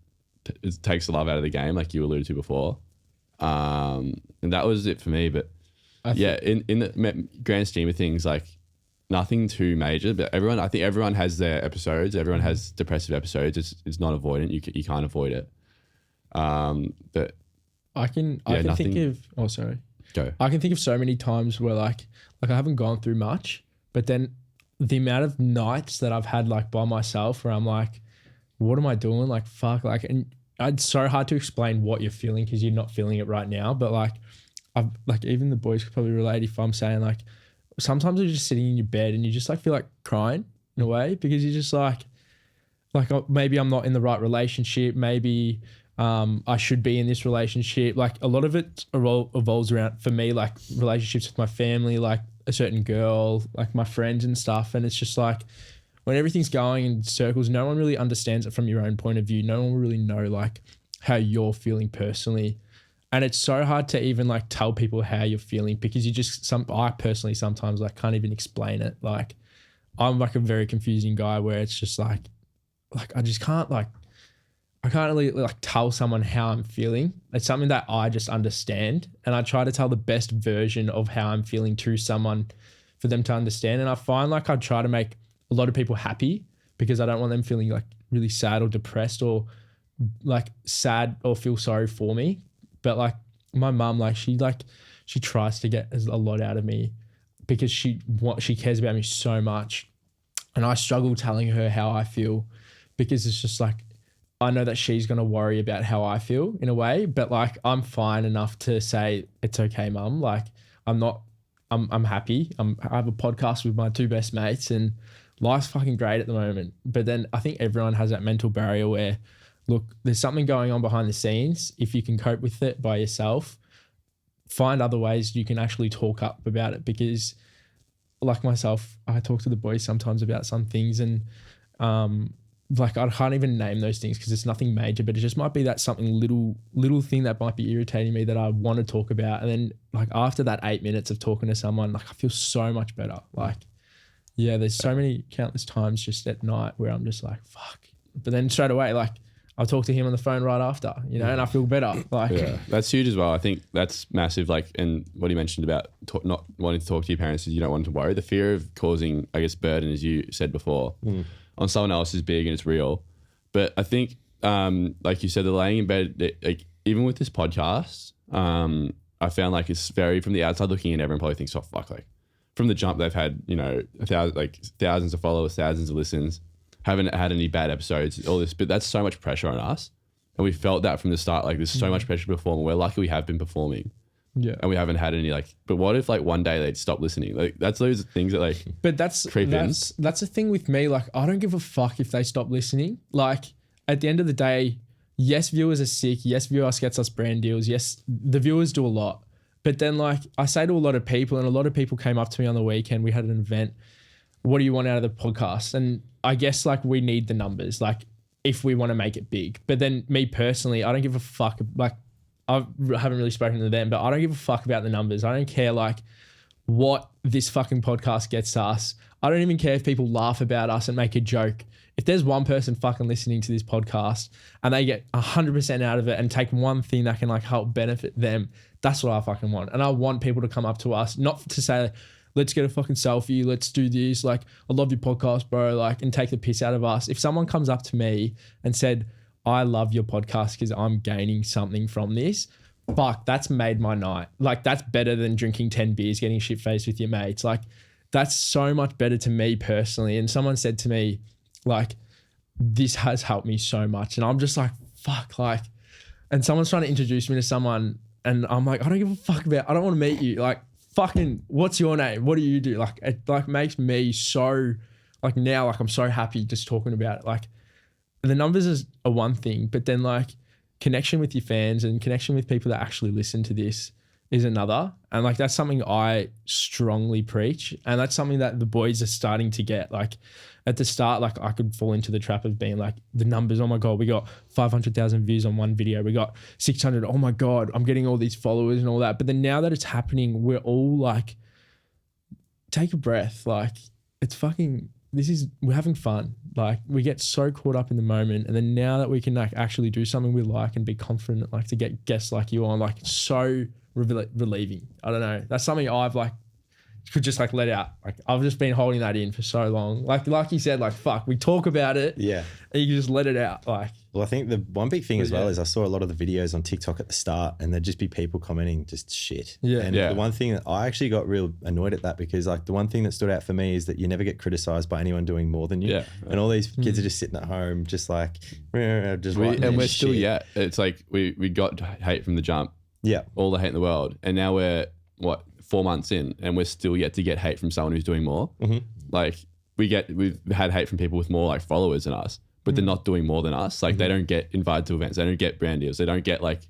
it takes the love out of the game, like you alluded to before. And that was it for me. But in the grand scheme of things, like nothing too major, but I think everyone has their episodes. Everyone has depressive episodes. It's not avoidant. You can't avoid it. But I can think of, go. I can think of so many times where like I haven't gone through much, but then the amount of nights that I've had like by myself where I'm like, what am I doing? Like, fuck, like, and it's so hard to explain what you're feeling because you're not feeling it right now. But like, I've like, even the boys could probably relate if I'm saying like, sometimes you're just sitting in your bed and you just like feel like crying in a way because you're just like maybe I'm not in the right relationship. Maybe I should be in this relationship. Like a lot of it evolves around, for me, like relationships with my family, like a certain girl, like my friends and stuff. And it's just like when everything's going in circles, no one really understands it from your own point of view. No one will really know like how you're feeling personally. And it's so hard to even like tell people how you're feeling because I personally sometimes like can't even explain it. Like I'm like a very confusing guy where it's just like I just can't like, I can't really like tell someone how I'm feeling. It's something that I just understand. And I try to tell the best version of how I'm feeling to someone for them to understand. And I find like I try to make a lot of people happy because I don't want them feeling like really sad or depressed or like sad or feel sorry for me. But like my mum, like she tries to get a lot out of me because she cares about me so much. And I struggle telling her how I feel because it's just like, I know that she's going to worry about how I feel in a way, but like I'm fine enough to say, it's okay, mum. Like I'm happy. I have a podcast with my two best mates and life's fucking great at the moment. But then I think everyone has that mental barrier where, look, there's something going on behind the scenes. If you can cope with it by yourself, find other ways you can actually talk up about it because like myself, I talk to the boys sometimes about some things and, like I can't even name those things because it's nothing major, but it just might be that something little thing that might be irritating me that I want to talk about. And then like after that 8 minutes of talking to someone, like I feel so much better. Like, yeah, there's so many countless times just at night where I'm just like, fuck. But then straight away, like I'll talk to him on the phone right after, and I feel better. Like, yeah, that's huge as well. I think that's massive. Like, and what you mentioned about not wanting to talk to your parents is you don't want to worry. The fear of causing, I guess, burden, as you said before, on someone else is big and it's real. But I think, like you said, the laying in bed, like even with this podcast, I found like it's very, from the outside looking in, everyone probably thinks, oh fuck, like from the jump they've had, thousands of followers, thousands of listens, haven't had any bad episodes, all this, but that's so much pressure on us. And we felt that from the start, like there's so much pressure to perform. We're lucky we have been performing. Yeah. And we haven't had any but what if like one day they'd stop listening? Like that's those things that like but that's the thing with me. Like I don't give a fuck if they stop listening. Like at the end of the day, yes, viewers are sick. Yes, viewers gets us brand deals. Yes, the viewers do a lot. But then like I say to a lot of people, and a lot of people came up to me on the weekend. We had an event. What do you want out of the podcast? And I guess like we need the numbers, like if we want to make it big. But then me personally, I don't give a fuck. Like I haven't really spoken to them, but I don't give a fuck about the numbers. I don't care like what this fucking podcast gets to us. I don't even care if people laugh about us and make a joke. If there's one person fucking listening to this podcast and they get 100% out of it and take one thing that can like help benefit them, that's what I fucking want. And I want people to come up to us, not to say, let's get a fucking selfie, let's do this, like, I love your podcast, bro, like, and take the piss out of us. If someone comes up to me and said, I love your podcast because I'm gaining something from this, fuck, that's made my night. Like, that's better than drinking 10 beers, getting shit-faced with your mates. Like, that's so much better to me personally. And someone said to me, like, this has helped me so much. And I'm just like, fuck, like, and someone's trying to introduce me to someone and I'm like, I don't give a fuck about, I don't want to meet you. Like, fucking, what's your name? What do you do? Like, it like makes me so, like now, like I'm so happy just talking about it. Like the numbers is a one thing, but then like connection with your fans and connection with people that actually listen to this is another. And like, that's something I strongly preach. And that's something that the boys are starting to get. Like at the start, like I could fall into the trap of being like the numbers. Oh my God, we got 500,000 views on one video. We got 600. Oh my God, I'm getting all these followers and all that. But then now that it's happening, we're all like, take a breath. Like it's fucking, we're having fun. Like we get so caught up in the moment. And then now that we can like actually do something we like and be confident, like to get guests like you on, like it's so relieving. I don't know. That's something I've like could just like let out. Like I've just been holding that in for so long. Like you said, like fuck, we talk about it. Yeah. And you can just let it out. Like, well, I think the one big thing as well is I saw a lot of the videos on TikTok at the start and there'd just be people commenting just shit. Yeah. And the one thing that I actually got real annoyed at that because like the one thing that stood out for me is that you never get criticized by anyone doing more than you. Yeah. And all these kids are just sitting at home, just like, just and we're still it's like we got hate from the jump. Yeah. All the hate in the world. And now we're 4 months in and we're still yet to get hate from someone who's doing more. Mm-hmm. Like we've had hate from people with more like followers than us, but they're not doing more than us. Like they don't get invited to events. They don't get brand deals. They don't get like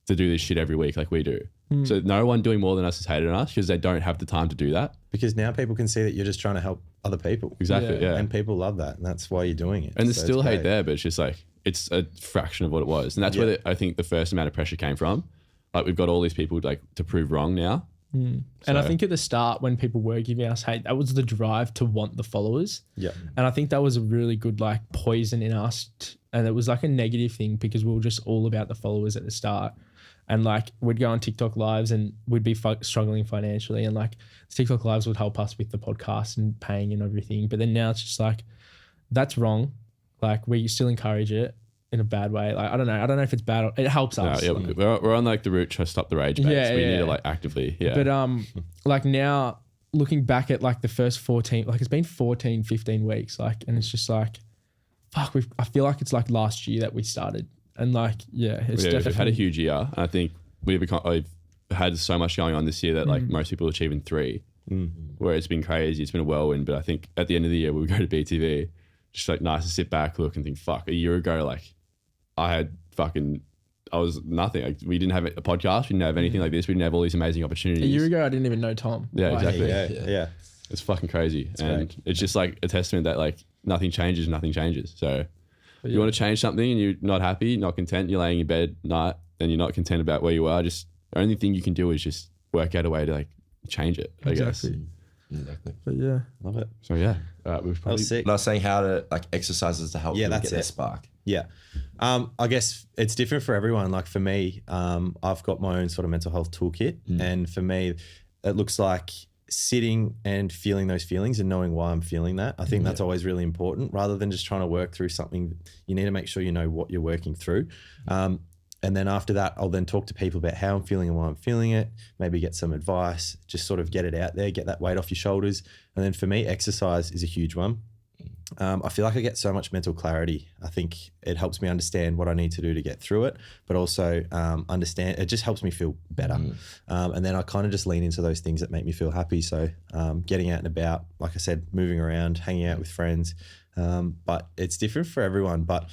to do this shit every week like we do. So no one doing more than us has hated on us because they don't have the time to do that. Because now people can see that you're just trying to help other people. Exactly. Yeah. And people love that. And that's why you're doing it. And there's still hate there, but it's just like, it's a fraction of what it was. And that's where I think the first amount of pressure came from. Like we've got all these people like to prove wrong now. And I think at the start when people were giving us hate, that was the drive to want the followers. Yeah. And I think that was a really good like poison in us. And it was like a negative thing because we were just all about the followers at the start. And like we'd go on TikTok lives and we'd be struggling financially. And like TikTok lives would help us with the podcast and paying and everything. But then now it's just like, that's wrong. Like we still encourage it in a bad way. Like I don't know if it's bad. It helps us. No, we're on like the route to stop the rage base. We need to like actively. Yeah. But like now looking back at like the first 14, like it's been 14, 15 weeks. Like, and it's just like, fuck. I feel like it's like last year that we started, and like it's definitely we've had a huge year. And I think we've had so much going on this year that like most people achieve in 3, where it's been crazy. It's been a whirlwind. But I think at the end of the year we would go to BTV, just like nice to sit back, look, and think, fuck. A year ago, like. I was nothing. Like, we didn't have a podcast. We didn't have anything like this. We didn't have all these amazing opportunities. A year ago, I didn't even know Tom. Yeah, exactly. Yeah. It's fucking crazy. It's just like a testament that like nothing changes. So you want to change something and you're not happy, not content, you're laying in bed at night and you're not content about where you are. Just the only thing you can do is just work out a way to like change it, I guess. Exactly. But yeah. Love it. So yeah, we've probably... And I was saying how to like exercises to help them get their spark. Yeah. I guess it's different for everyone. Like for me, I've got my own sort of mental health toolkit. And for me, it looks like sitting and feeling those feelings and knowing why I'm feeling that. I think that's always really important rather than just trying to work through something. You need to make sure you know what you're working through. And then after that, I'll then talk to people about how I'm feeling and why I'm feeling it, maybe get some advice, just sort of get it out there, get that weight off your shoulders. And then for me, exercise is a huge one. I feel like I get so much mental clarity. I think it helps me understand what I need to do to get through it, but also understand, it just helps me feel better. And then I kind of just lean into those things that make me feel happy. So getting out and about, like I said, moving around, hanging out with friends. But it's different for everyone. But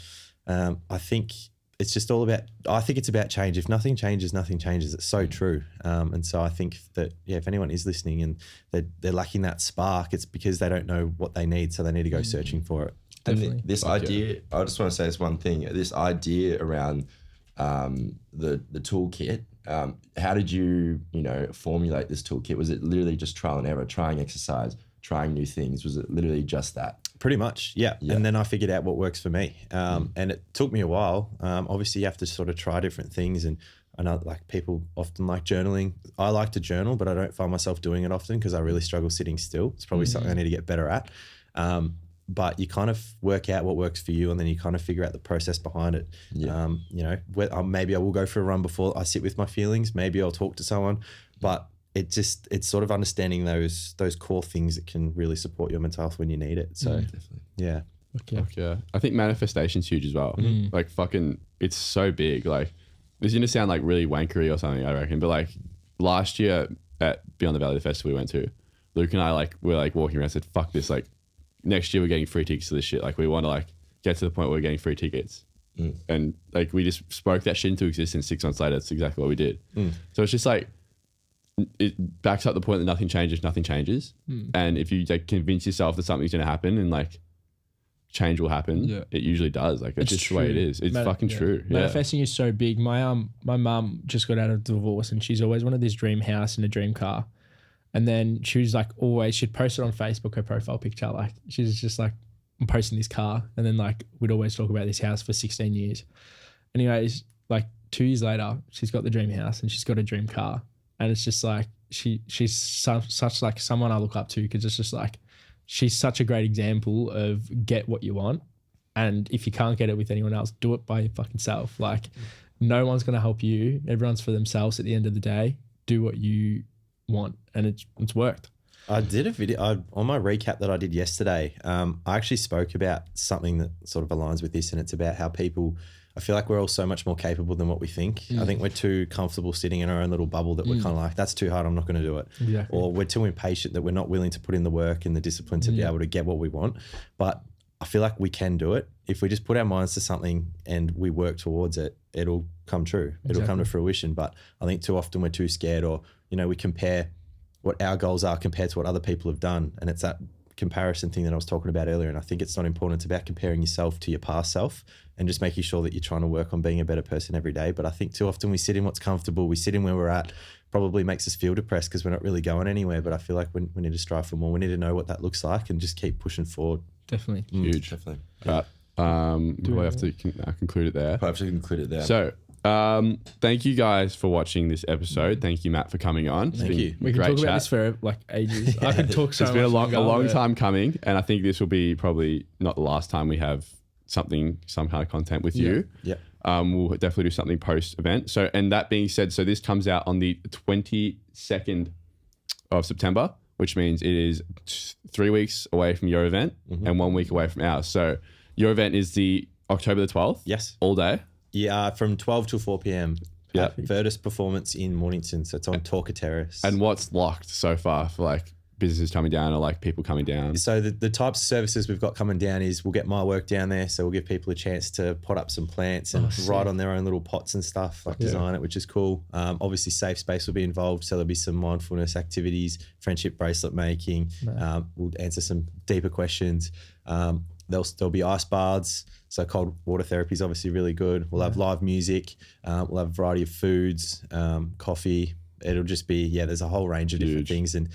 I think it's just all about, I think it's about change. If nothing changes, nothing changes. It's so true. And so I think that, if anyone is listening and they're lacking that spark, it's because they don't know what they need. So they need to go searching for it. Definitely. And this idea, I just want to say this one thing, this idea around the toolkit, how did you formulate this toolkit? Was it literally just trial and error, trying exercise, trying new things? Was it literally just that? Pretty much, yeah. And then I figured out what works for me. And it took me a while. Obviously, you have to sort of try different things. And I know like people often like journaling. I like to journal, but I don't find myself doing it often because I really struggle sitting still. It's probably something I need to get better at. But you kind of work out what works for you, and then you kind of figure out the process behind it. Yeah. Maybe I will go for a run before I sit with my feelings. Maybe I'll talk to someone, but it's sort of understanding those core things that can really support your mental health when you need it. So Definitely. yeah. Yeah. I think manifestation's huge as well. Like it's so big. Like this is gonna sound like really wankery or something, I reckon. But like last year at Beyond the Valley, the festival we went to, Luke and I were walking around and said, fuck this, like next year we're getting free tickets to this shit. Like we want to get to the point where we're getting free tickets. And we just spoke that shit into existence. 6 months later, that's exactly what we did. So it's just it backs up the point that nothing changes. And if you convince yourself that something's going to happen and change will happen, it usually does. It's just the way it is. It's fucking true. Manifesting is so big. My mum just got out of divorce and she's always wanted this dream house and a dream car. And then she was always, she'd post it on Facebook, her profile picture. She's just I'm posting this car. And then we'd always talk about this house for 16 years. Anyways, 2 years later, she's got the dream house and she's got a dream car. And it's just she's such someone I look up to, because it's just she's such a great example of get what you want. And if you can't get it with anyone else, do it by your fucking self. No one's going to help you. Everyone's for themselves at the end of the day. Do what you want. And it's worked. I did a video on my recap that I did yesterday. I actually spoke about something that sort of aligns with this, and it's about how I feel like we're all so much more capable than what we think. I think we're too comfortable sitting in our own little bubble that we're kind of that's too hard, I'm not going to do it. Exactly. Or we're too impatient that we're not willing to put in the work and the discipline to be able to get what we want. But I feel like we can do it. If we just put our minds to something and we work towards it, it'll come true. It'll come to fruition. But I think too often we're too scared, or, we compare what our goals are compared to what other people have done. And it's that comparison thing that I was talking about earlier. And I think it's not important. It's about comparing yourself to your past self and just making sure that you're trying to work on being a better person every day. But I think too often we sit in what's comfortable. We sit in where we're at, probably makes us feel depressed because we're not really going anywhere. But I feel like we need to strive for more. We need to know what that looks like and just keep pushing forward. Definitely. Huge. Definitely. Do we have to conclude it there? Perhaps we can conclude it there. So, thank you guys for watching this episode. Thank you, Matt, for coming on. Thank you. We can talk about this for ages. I could talk so much. It's been a long time coming, and I think this will be probably not the last time we have some kind of content with you. Yeah. We'll definitely do something post event. So, and that being said, so this comes out on the 22nd of September, which means it is 3 weeks away from your event and 1 week away from ours. So your event is the October the 12th. Yes. All day. Yeah, from 12 till 4 p.m. Yeah. Verdus Performance in Mornington. So it's on Toolkit Terrace. And what's locked so far for businesses coming down or people coming down? So the types of services we've got coming down is we'll get my work down there. So we'll give people a chance to pot up some plants and write on their own little pots and stuff, design it, which is cool. Obviously safe space will be involved. So there'll be some mindfulness activities, friendship bracelet making. We'll answer some deeper questions. There'll be ice baths. So cold water therapy is obviously really good. We'll have live music. We'll have a variety of foods, coffee. It'll just be, there's a whole range of different things, and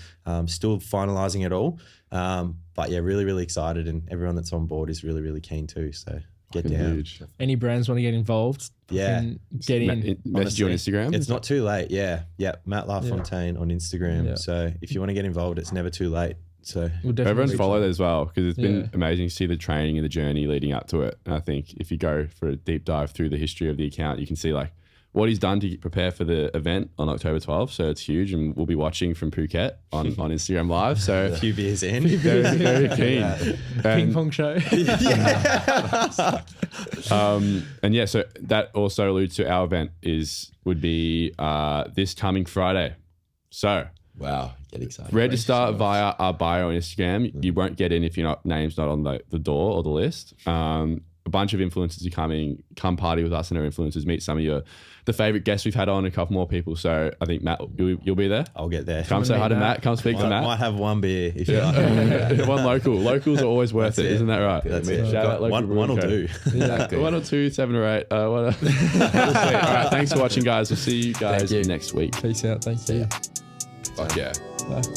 still finalizing it all. But really, really excited, and everyone that's on board is really, really keen too. So get down. Huge. Any brands want to get involved? Yeah. Get in. Message you on Instagram. It's not too late. Yeah. Matt LaFontaine on Instagram. Yeah. So if you want to get involved, it's never too late. So everyone's followed it as well, because it's been amazing to see the training and the journey leading up to it. And I think if you go for a deep dive through the history of the account, you can see what he's done to prepare for the event on October 12th. So it's huge, and we'll be watching from Phuket on Instagram Live. So a few beers in. Very keen. Ping pong show. And so that also alludes to our event would be this coming Friday. So wow, get excited. Register via our bio on Instagram. You won't get in if your name's not on the door or the list. a bunch of influencers are coming. Come party with us and our influencers. Meet some of the favorite guests we've had on, a couple more people. So I think Matt, you'll be there. I'll get there. Come say hi to Matt. Come speak to Matt. Might have one beer if you like. One local. Locals are always worth it, isn't that right? That's it. Shout out local One will do. Exactly. 1 or 2, 7 or 8. We'll see. All right. Thanks for watching, guys. We'll see you guys next week. Peace out. Thank you. Fuck yeah.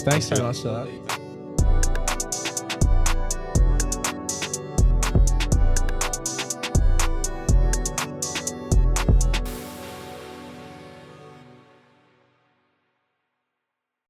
Thanks so much for that.